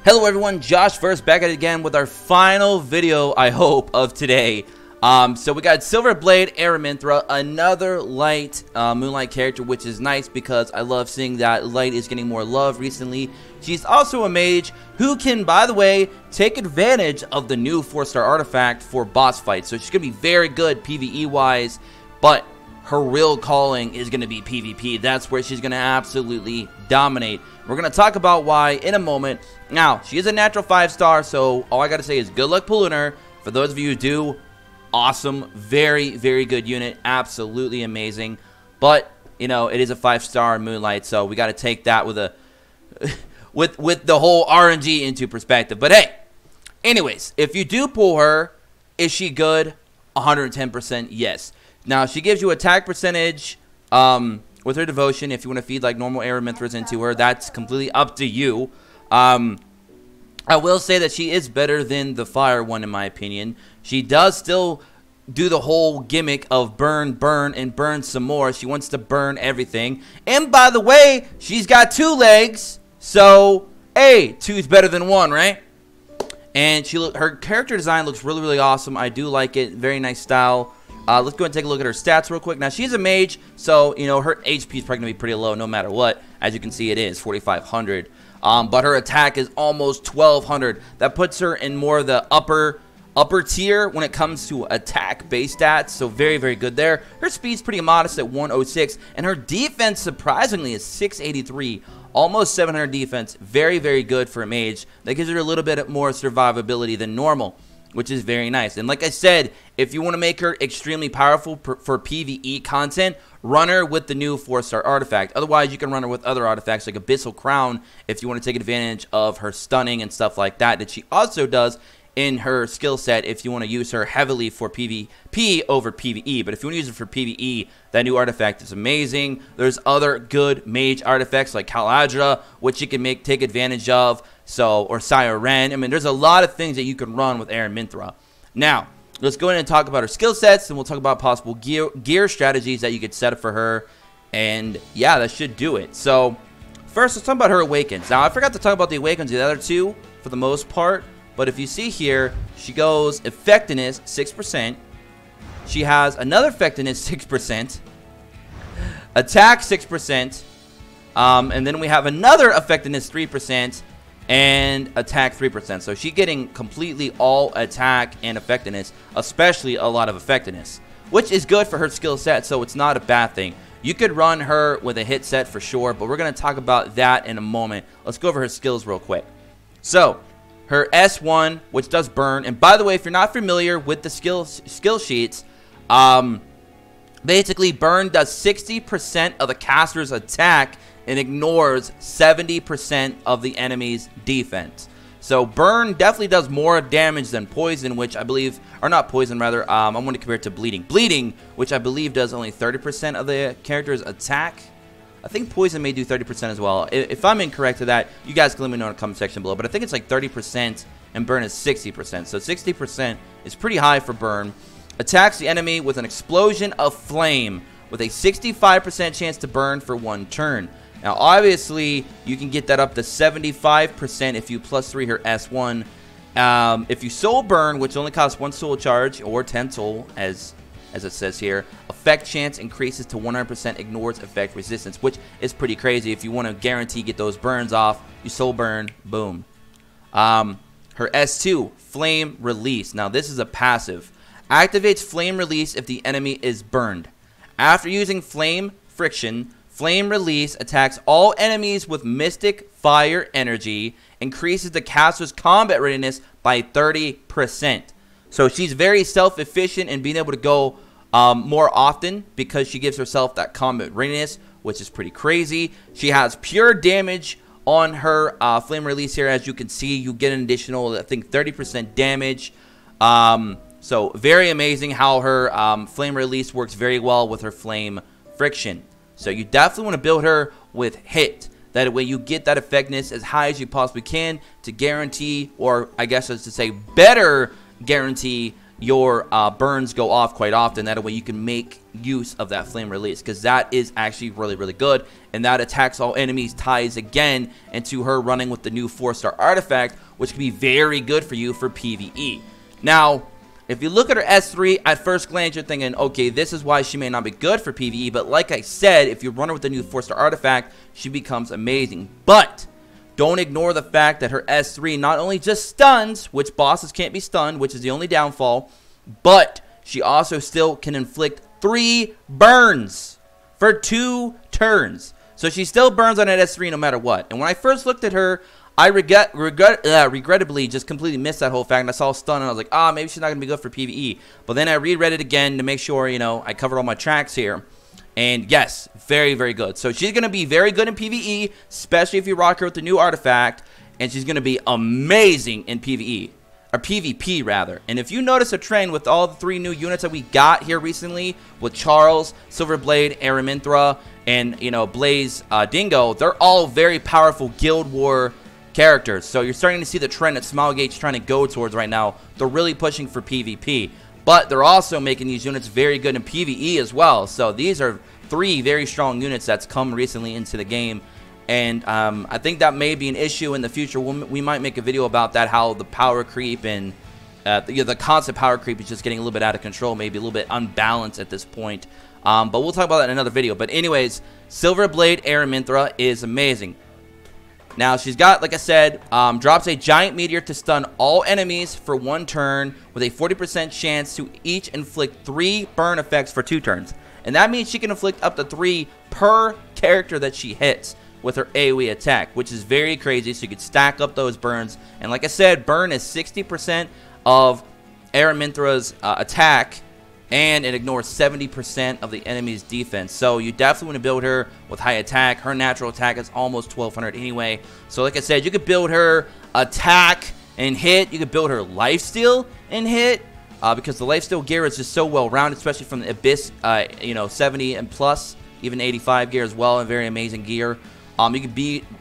Hello everyone, Josh first back at it again with our final video, I hope, of today. So we got Silver Blade Aramintha, another light Moonlight character, which is nice because I love seeing that light is getting more love recently. She's also a mage who can, by the way, take advantage of the new 4-star artifact for boss fights. So she's going to be very good PvE-wise, but her real calling is going to be PvP. That's where she's going to absolutely dominate. We're going to talk about why in a moment. Now, she is a natural 5-star, so all I got to say is good luck pulling her. For those of you who do, awesome, very, very good unit, absolutely amazing. But, you know, it is a 5-star Moonlight, so we got to take that with a with the whole RNG into perspective. But hey, anyways, if you do pull her, is she good? 110% yes. Now, she gives you attack percentage with her devotion. If you want to feed like normal Aramintras into her, that's completely up to you. I will say that she is better than the fire one in my opinion. She does still do the whole gimmick of burn, burn, and burn some more. She wants to burn everything. And by the way, she's got 2 legs. So, hey, 2 is better than 1, right? And her character design looks really, really awesome. I do like it. Very nice style. Let's go ahead and take a look at her stats real quick. Now, she's a mage, so, you know, her HP is probably going to be pretty low no matter what. As you can see, it is 4,500. But her attack is almost 1,200. That puts her in more of the upper tier when it comes to attack base stats. So, very, very good there. Her speed's pretty modest at 106. And her defense, surprisingly, is 683. Almost 700 defense. Very, very good for a mage. That gives her a little bit more survivability than normal, which is very nice. And like I said, if you want to make her extremely powerful for PvE content, run her with the new 4-star artifact. Otherwise, you can run her with other artifacts like Abyssal Crown if you want to take advantage of her stunning and stuff like that she also does in her skill set if you want to use her heavily for PvP over PvE. But if you want to use it for PvE, that new artifact is amazing. There's other good mage artifacts like Caladra, which you can take advantage of. So, or Siren. I mean, there's a lot of things that you can run with Aramintha. Now, let's go ahead and talk about her skill sets, and we'll talk about possible gear strategies that you could set up for her. And yeah, that should do it. So, first, let's talk about her Awakens. Now, I forgot to talk about the Awakens, the other 2, for the most part. But if you see here, she goes Effectiveness 6%. She has another Effectiveness 6%. Attack 6%. And then we have another Effectiveness 3%. And attack 3%. So she's getting completely all attack and effectiveness, especially a lot of effectiveness, which is good for her skill set, so it's not a bad thing. You could run her with a hit set for sure, but we're going to talk about that in a moment. Let's go over her skills real quick. So, her S1, which does burn, and by the way, if you're not familiar with the skill sheets, basically burn does 60% of the caster's attack and ignores 70% of the enemy's defense. So burn definitely does more damage than poison, which I believe, or not poison rather, I want to compare it to bleeding. Bleeding, which I believe does only 30% of the character's attack. I think poison may do 30% as well. If I'm incorrect to that, you guys can let me know in the comment section below. But I think it's like 30% and burn is 60%. So 60% is pretty high for burn. Attacks the enemy with an explosion of flame with a 65% chance to burn for 1 turn. Now, obviously, you can get that up to 75% if you +3 her S1. If you soul burn, which only costs 1 soul charge, or 10 soul, as it says here, effect chance increases to 100%, ignores effect resistance, which is pretty crazy. If you want to guarantee get those burns off, you soul burn, boom. Her S2, Flame Release. Now, this is a passive. Activates Flame Release if the enemy is burned. After using Flame Friction, Flame Release attacks all enemies with Mystic Fire Energy, increases the caster's combat readiness by 30%. So she's very self-efficient in being able to go more often because she gives herself that combat readiness, which is pretty crazy. She has pure damage on her Flame Release here. As you can see, you get an additional, I think, 30% damage. So very amazing how her Flame Release works very well with her Flame Friction. So you definitely want to build her with hit. That way you get that effectiveness as high as you possibly can to guarantee, or I guess as to say better guarantee, your burns go off quite often. That way you can make use of that flame release, because that is actually really, really good. And that attacks all enemies ties again into her running with the new 4-star artifact, which can be very good for you for PvE. Now, if you look at her S3, at first glance, you're thinking, okay, this is why she may not be good for PvE. But like I said, if you run her with the new 4-star artifact, she becomes amazing. But don't ignore the fact that her S3 not only just stuns, which bosses can't be stunned, which is the only downfall, but she also still can inflict 3 burns for 2 turns. So she still burns on that S3 no matter what. And when I first looked at her, I regrettably just completely missed that whole fact. And I saw stun and I was like, ah, maybe she's not going to be good for PvE. But then I reread it again to make sure, you know, I covered all my tracks here. And yes, very, very good. So she's going to be very good in PvE, especially if you rock her with the new artifact. And she's going to be amazing in PvE. Or PvP, rather. And if you notice a trend with all the 3 new units that we got here recently, with Charles, Silverblade, Aramintha, and, you know, Blaze Dingo, they're all very powerful Guild War characters. So you're starting to see the trend that Smilegate's trying to go towards right now. They're really pushing for PvP. But they're also making these units very good in PvE as well. So these are 3 very strong units that's come recently into the game. And I think that may be an issue in the future. We might make a video about that, how the power creep and the constant power creep is just getting a little bit out of control, maybe a little bit unbalanced at this point. But we'll talk about that in another video. But anyways, Silverblade Aramintha is amazing. Now, she's got, like I said, drops a giant meteor to stun all enemies for 1 turn with a 40% chance to each inflict 3 burn effects for 2 turns. And that means she can inflict up to 3 per character that she hits with her AoE attack, which is very crazy. So you could stack up those burns. And like I said, burn is 60% of Aramintha's attack, and it ignores 70% of the enemy's defense. So you definitely want to build her with high attack. Her natural attack is almost 1200 anyway. So like I said, you could build her attack and hit. You could build her lifesteal and hit, because the lifesteal gear is just so well rounded, especially from the Abyss, you know, 70 and plus, even 85 gear as well, and very amazing gear. You could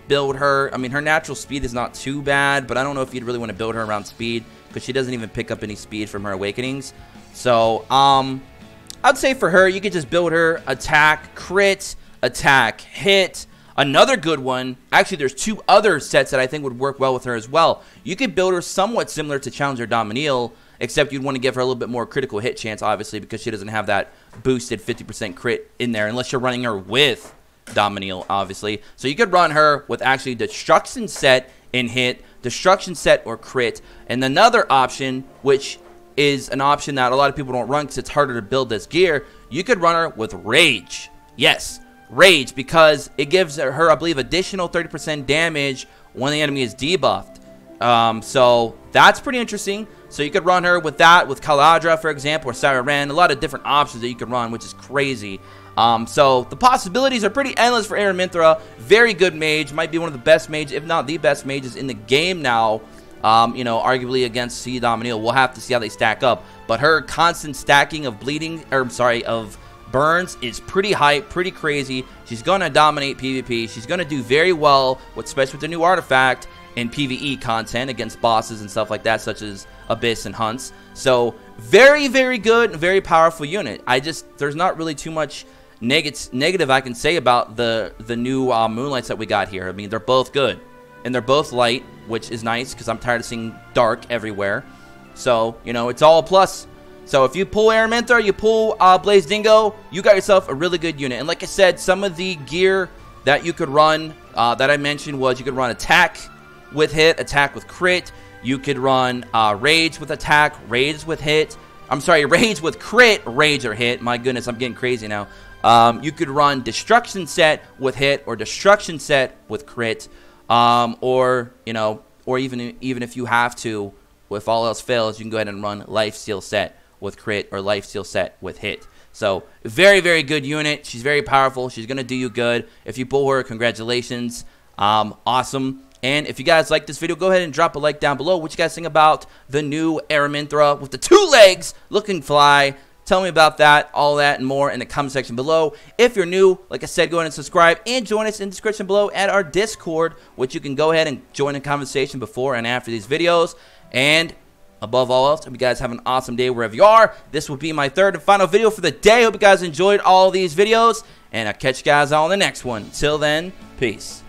build her. I mean, her natural speed is not too bad, but I don't know if you'd really want to build her around speed, because she doesn't even pick up any speed from her awakenings. So, I'd say for her, you could just build her attack, crit, attack, hit. Another good one, actually there's 2 other sets that I think would work well with her as well. You could build her somewhat similar to Challenger Dominiel, except you'd want to give her a little bit more critical hit chance, obviously, because she doesn't have that boosted 50% crit in there, unless you're running her with Dominiel, obviously. So you could run her with actually Destruction Set and hit, Destruction Set or crit, and another option, which is an option that a lot of people don't run because it's harder to build this gear, you could run her with Rage. Yes, Rage, because it gives her, I believe, additional 30% damage when the enemy is debuffed. So that's pretty interesting. So you could run her with that, with Kaladra, for example, or Siren. A lot of different options that you could run, which is crazy. So the possibilities are pretty endless for Aramintha. Very good mage. Might be one of the best mages, if not the best mages in the game now. You know, arguably against C. Dominiel. We'll have to see how they stack up. But her constant stacking of of burns is pretty hype, pretty crazy. She's going to dominate PvP. She's going to do very well, especially with the new artifact, in PvE content against bosses and stuff like that, such as Abyss and Hunts. So, very, very good and very powerful unit. There's not really too much negative I can say about the new Moonlights that we got here. I mean, they're both good. And they're both light, which is nice, because I'm tired of seeing dark everywhere. So, you know, it's all a plus. So if you pull Aramintha, you pull Blaze Dingo, you got yourself a really good unit. And like I said, some of the gear that you could run, that I mentioned, was you could run attack with hit, attack with crit. You could run rage with attack, rage with hit. I'm sorry, rage with crit, rage or hit. My goodness, I'm getting crazy now. You could run destruction set with hit, or destruction set with crit. Or, you know, or even if you have to, if all else fails, you can go ahead and run lifesteal set with crit, or lifesteal set with hit. So, very, very good unit. She's very powerful. She's going to do you good. If you pull her, congratulations. Awesome. And if you guys like this video, go ahead and drop a like down below. What you guys think about the new Aramintha with the 2 legs looking fly? Tell me about that, all that, and more in the comment section below. If you're new, like I said, go ahead and subscribe, and join us in the description below at our Discord, which you can go ahead and join the conversation before and after these videos. And above all else, hope you guys have an awesome day wherever you are. This will be my third and final video for the day. Hope you guys enjoyed all of these videos, and I'll catch you guys all in the next one. Till then, peace.